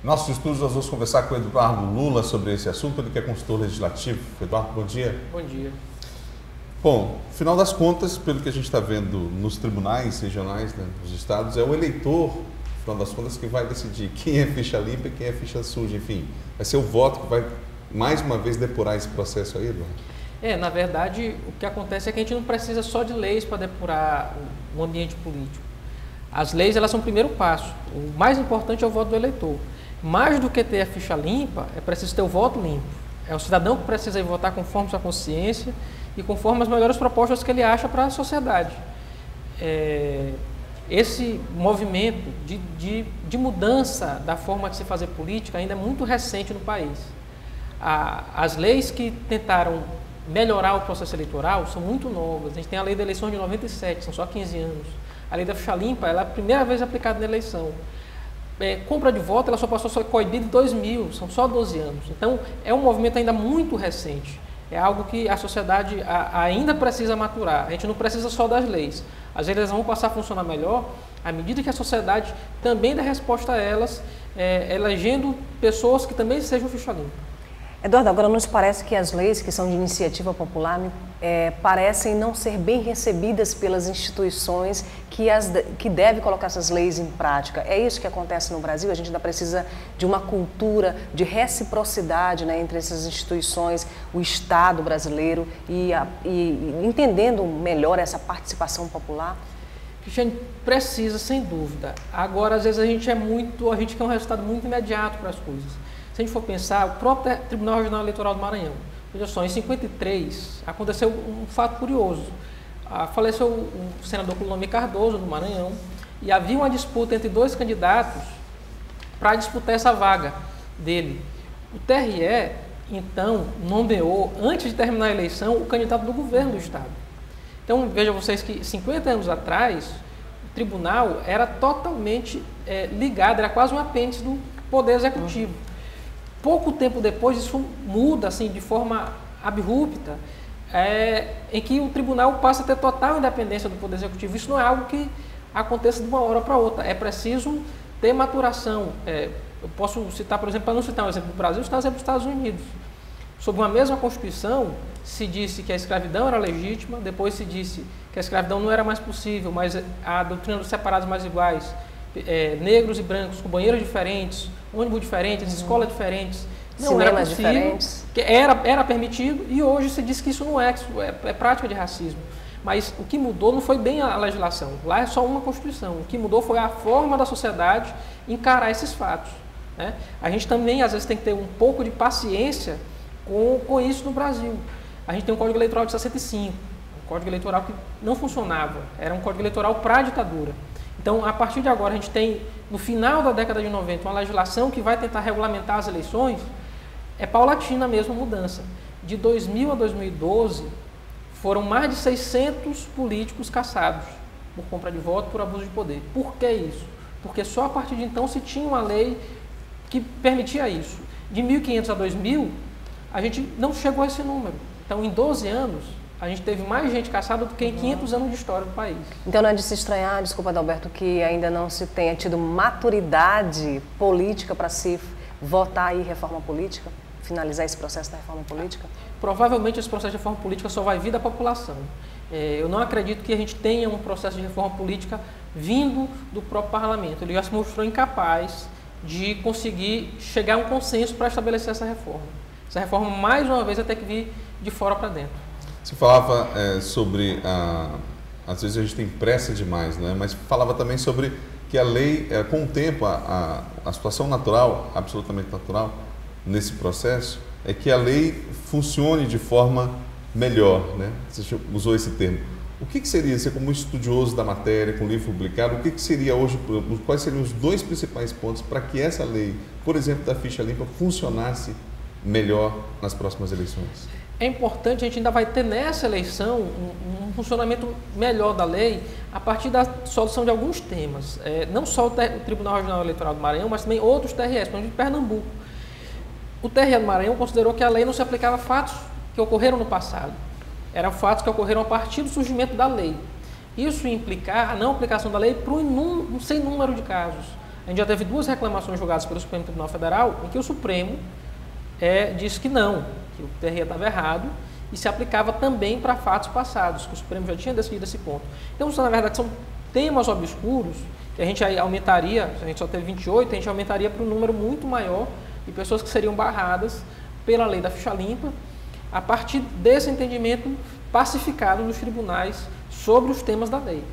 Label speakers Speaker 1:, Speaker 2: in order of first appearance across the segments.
Speaker 1: Nossos estudos, nós vamos conversar com o Eduardo Lula sobre esse assunto, ele que é consultor legislativo. Eduardo, bom dia.
Speaker 2: Bom dia.
Speaker 1: Bom, final das contas, pelo que a gente está vendo nos tribunais regionais, né, dos estados, é o eleitor, final das contas, que vai decidir quem é ficha limpa e quem é ficha suja, enfim. Vai ser o voto que vai, mais uma vez, depurar esse processo aí, Eduardo?
Speaker 2: Na verdade, o que acontece é que a gente não precisa só de leis para depurar o ambiente político. As leis, elas são o primeiro passo. O mais importante é o voto do eleitor. Mais do que ter a ficha limpa, é preciso ter o voto limpo. É o cidadão que precisa ir votar conforme sua consciência e conforme as melhores propostas que ele acha para a sociedade. Esse movimento de mudança da forma de se fazer política ainda é muito recente no país. As leis que tentaram melhorar o processo eleitoral são muito novas. A gente tem a lei da eleição de 97, são só 15 anos. A lei da ficha limpa, ela é a primeira vez aplicada na eleição. Compra de voto, ela só passou a ser coibida em 2000, são só 12 anos. Então, é um movimento ainda muito recente. É algo que a sociedade ainda precisa maturar. A gente não precisa só das leis. As leis vão passar a funcionar melhor à medida que a sociedade também dá resposta a elas, elegendo pessoas que também sejam ficha limpa.
Speaker 3: Eduardo, agora nos parece que as leis que são de iniciativa popular parecem não ser bem recebidas pelas instituições que devem colocar essas leis em prática. É isso que acontece no Brasil? A gente ainda precisa de uma cultura de reciprocidade, né, entre essas instituições, o Estado brasileiro e entendendo melhor essa participação popular?
Speaker 2: Cristiane, precisa, sem dúvida. Agora, às vezes, a gente quer um resultado muito imediato para as coisas. Se a gente for pensar, o próprio Tribunal Regional Eleitoral do Maranhão, veja só, em 53 aconteceu um fato curioso. Faleceu o senador Clonome Cardoso, no Maranhão, e havia uma disputa entre dois candidatos para disputar essa vaga dele. O TRE, então, nomeou, antes de terminar a eleição, o candidato do governo do Estado. Então, vejam vocês que 50 anos atrás, o tribunal era totalmente ligado, era quase um apêndice do Poder Executivo. Pouco tempo depois, isso muda assim, de forma abrupta, em que o tribunal passa a ter total independência do Poder Executivo. Isso não é algo que aconteça de uma hora para outra. É preciso ter maturação. Eu posso citar, por exemplo, para não citar um exemplo do Brasil, citar um exemplo dos Estados Unidos. Sob uma mesma Constituição, se disse que a escravidão era legítima, depois se disse que a escravidão não era mais possível, mas a doutrina dos separados mais iguais, negros e brancos com banheiros diferentes, ônibus diferentes, escolas diferentes, não era possível, diferentes. Que era permitido, e hoje se diz que isso não é prática de racismo. Mas o que mudou não foi bem a legislação, lá é só uma Constituição. O que mudou foi a forma da sociedade encarar esses fatos, né? A gente também, às vezes, tem que ter um pouco de paciência com isso no Brasil. A gente tem um Código Eleitoral de 65, um Código Eleitoral que não funcionava, era um Código Eleitoral para a ditadura. Então, a partir de agora, a gente tem, no final da década de 90, uma legislação que vai tentar regulamentar as eleições. É paulatina mesmo a mudança. De 2000 a 2012, foram mais de 600 políticos caçados por compra de voto, por abuso de poder. Por que isso? Porque só a partir de então se tinha uma lei que permitia isso. De 1500 a 2000, a gente não chegou a esse número. Então, em 12 anos, a gente teve mais gente caçada do que em 500 anos de história do país.
Speaker 3: Então não é de se estranhar, desculpa, Adalberto, que ainda não se tenha tido maturidade política para se votar aí reforma política, finalizar esse processo da reforma política?
Speaker 2: Provavelmente esse processo de reforma política só vai vir da população. Eu não acredito que a gente tenha um processo de reforma política vindo do próprio parlamento. Ele já se mostrou incapaz de conseguir chegar a um consenso para estabelecer essa reforma. Essa reforma, mais uma vez, vai ter que vir de fora para dentro.
Speaker 1: Você falava sobre, às vezes a gente tem pressa demais, né? Mas falava também sobre que a lei, com o tempo, a situação natural, absolutamente natural, nesse processo, é que a lei funcione de forma melhor, né? Você usou esse termo. O que seria, você como estudioso da matéria, com o livro publicado, o que seria hoje, quais seriam os dois principais pontos para que essa lei, por exemplo, da ficha limpa, funcionasse melhor nas próximas eleições?
Speaker 2: É importante, a gente ainda vai ter nessa eleição um funcionamento melhor da lei a partir da solução de alguns temas. Não só o Tribunal Regional Eleitoral do Maranhão, mas também outros TREs, principalmente de Pernambuco. O TRE do Maranhão considerou que a lei não se aplicava a fatos que ocorreram no passado. Eram fatos que ocorreram a partir do surgimento da lei. Isso ia implicar a não aplicação da lei para um sem número de casos. A gente já teve 2 reclamações julgadas pelo Supremo Tribunal Federal, em que o Supremo disse que não, que o TRE estava errado, e se aplicava também para fatos passados, que o Supremo já tinha decidido esse ponto. Então, na verdade, são temas obscuros, que a gente aumentaria, a gente só teve 28, a gente aumentaria para um número muito maior de pessoas que seriam barradas pela lei da ficha limpa, a partir desse entendimento pacificado nos tribunais sobre os temas da lei.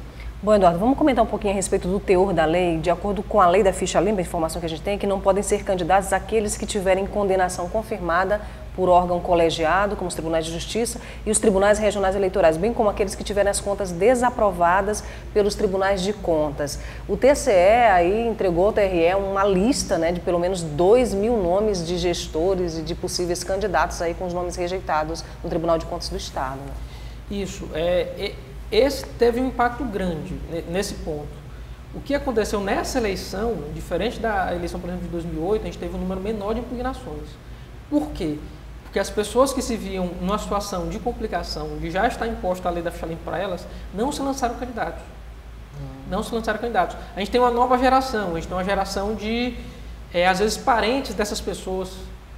Speaker 3: Bom, Eduardo, vamos comentar um pouquinho a respeito do teor da lei. De acordo com a lei da ficha limpa, a informação que a gente tem é que não podem ser candidatos aqueles que tiverem condenação confirmada por órgão colegiado, como os tribunais de justiça e os tribunais regionais eleitorais, bem como aqueles que tiverem as contas desaprovadas pelos tribunais de contas. O TCE aí entregou ao TRE uma lista, né, de pelo menos 2.000 nomes de gestores e de possíveis candidatos aí com os nomes rejeitados no Tribunal de Contas do Estado. Né?
Speaker 2: Isso, esse teve um impacto grande nesse ponto. O que aconteceu nessa eleição, diferente da eleição, por exemplo, de 2008, a gente teve um número menor de impugnações. Por quê? Porque as pessoas que se viam numa situação de complicação, de já estar imposta a lei da ficha limpa para elas, não se lançaram candidatos. Não se lançaram candidatos. A gente tem uma nova geração, a gente tem uma geração de, às vezes, parentes dessas pessoas,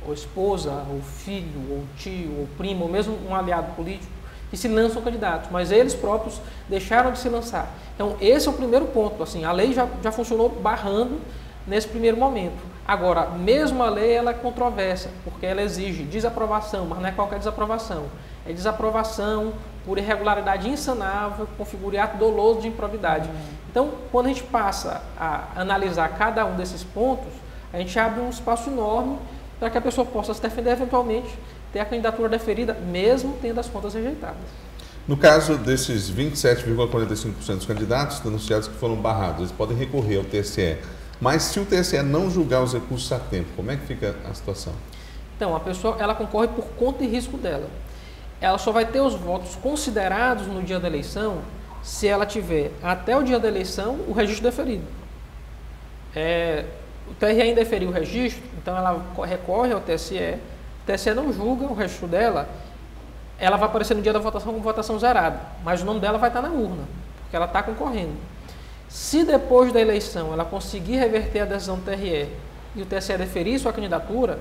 Speaker 2: ou esposa, ou filho, ou tio, ou primo, ou mesmo um aliado político, que se lançam candidatos, mas eles próprios deixaram de se lançar. Então, esse é o primeiro ponto. Assim, a lei já funcionou barrando nesse primeiro momento. Agora, mesmo a lei, ela é controversa, porque ela exige desaprovação, mas não é qualquer desaprovação. É desaprovação por irregularidade insanável, configura ato doloso de improbidade. Então, quando a gente passa a analisar cada um desses pontos, a gente abre um espaço enorme para que a pessoa possa se defender eventualmente, ter a candidatura deferida, mesmo tendo as contas rejeitadas.
Speaker 1: No caso desses 27,45% dos candidatos denunciados que foram barrados, eles podem recorrer ao TSE. Mas se o TSE não julgar os recursos a tempo, como é que fica a situação?
Speaker 2: Então, a pessoa ela concorre por conta e risco dela. Ela só vai ter os votos considerados no dia da eleição se ela tiver, até o dia da eleição, o registro deferido. O TRE indeferiu o registro, então ela recorre ao TSE, o TSE não julga o registro dela, ela vai aparecer no dia da votação com votação zerada, mas o nome dela vai estar na urna, porque ela está concorrendo. Se depois da eleição ela conseguir reverter a decisão do TRE e o TSE deferir sua candidatura,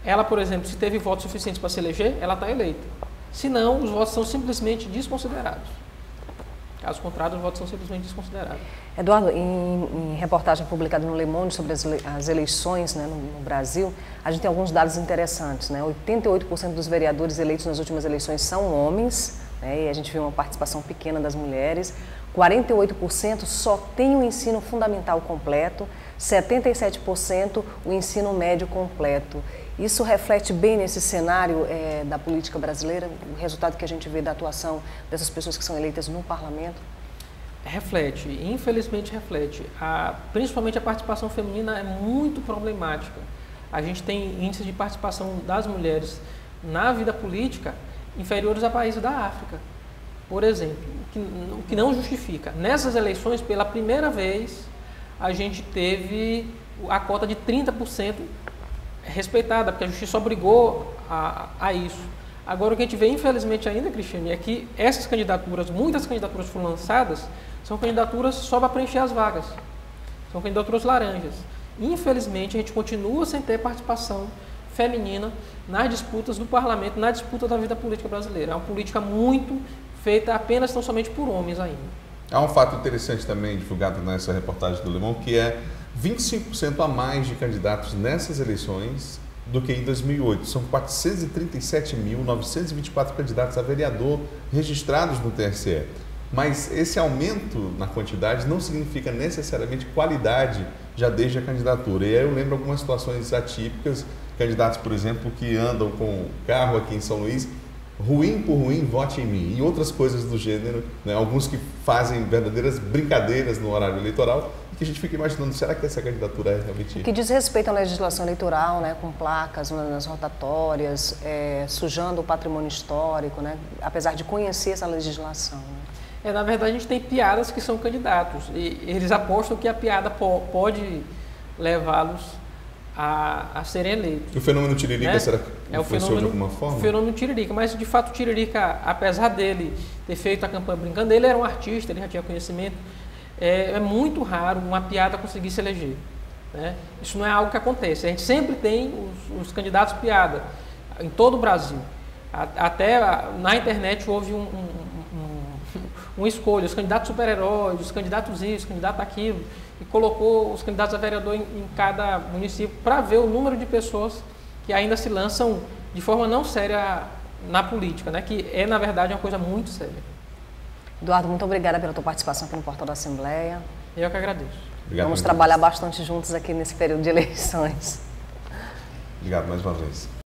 Speaker 2: ela, por exemplo, se teve votos suficientes para se eleger, ela está eleita. Se não, os votos são simplesmente desconsiderados. Caso contrário, os votos são simplesmente desconsiderados.
Speaker 3: Eduardo, em reportagem publicada no Le Monde sobre as eleições, né, no Brasil, a gente tem alguns dados interessantes. Né? 88% dos vereadores eleitos nas últimas eleições são homens, né, e a gente vê uma participação pequena das mulheres. 48% só tem o ensino fundamental completo, 77% o ensino médio completo. Isso reflete bem nesse cenário da política brasileira, o resultado que a gente vê da atuação dessas pessoas que são eleitas no parlamento?
Speaker 2: Reflete, infelizmente reflete. Principalmente a participação feminina é muito problemática. A gente tem índices de participação das mulheres na vida política inferiores a países da África, por exemplo, o que não justifica. Nessas eleições, pela primeira vez, a gente teve a cota de 30% respeitada, porque a justiça obrigou a isso. Agora, o que a gente vê, infelizmente ainda, Cristiane, é que essas candidaturas, muitas candidaturas foram lançadas, são candidaturas só para preencher as vagas. São candidaturas laranjas. Infelizmente, a gente continua sem ter participação feminina nas disputas do parlamento, na disputa da vida política brasileira. É uma política muito feita apenas, tão somente por homens ainda.
Speaker 1: Há um fato interessante também divulgado nessa reportagem do Le Monde, que é 25% a mais de candidatos nessas eleições do que em 2008. São 437.924 candidatos a vereador registrados no TSE. Mas esse aumento na quantidade não significa necessariamente qualidade já desde a candidatura. E aí eu lembro algumas situações atípicas, candidatos, por exemplo, que andam com carro aqui em São Luís, ruim por ruim, vote em mim, e outras coisas do gênero, né? Alguns que fazem verdadeiras brincadeiras no horário eleitoral, e que a gente fica imaginando, será que essa candidatura é realmente...
Speaker 3: O que diz respeito à legislação eleitoral, né, com placas nas rotatórias, sujando o patrimônio histórico, né, apesar de conhecer essa legislação. Né?
Speaker 2: Na verdade, a gente tem piadas que são candidatos, e eles apostam que a piada pode levá-los a serem eleitos.
Speaker 1: E o fenômeno Tiririca, né? Será que influenciou de alguma forma?
Speaker 2: O fenômeno Tiririca, mas de fato o Tiririca, apesar dele ter feito a campanha brincando, ele era um artista, ele já tinha conhecimento. É muito raro uma piada conseguir se eleger. né? Isso não é algo que acontece. A gente sempre tem os candidatos piada em todo o Brasil. Até na internet houve uma escolha, os candidatos super-heróis, os candidatos isso, os candidatos aquilo, e colocou os candidatos a vereador em cada município para ver o número de pessoas que ainda se lançam de forma não séria na política, né? Que é, na verdade, uma coisa muito séria.
Speaker 3: Eduardo, muito obrigada pela tua participação aqui no Portal da Assembleia.
Speaker 2: Eu que agradeço.
Speaker 1: Obrigado.
Speaker 3: Vamos trabalhar bastante juntos aqui nesse período de eleições.
Speaker 1: Obrigado mais uma vez.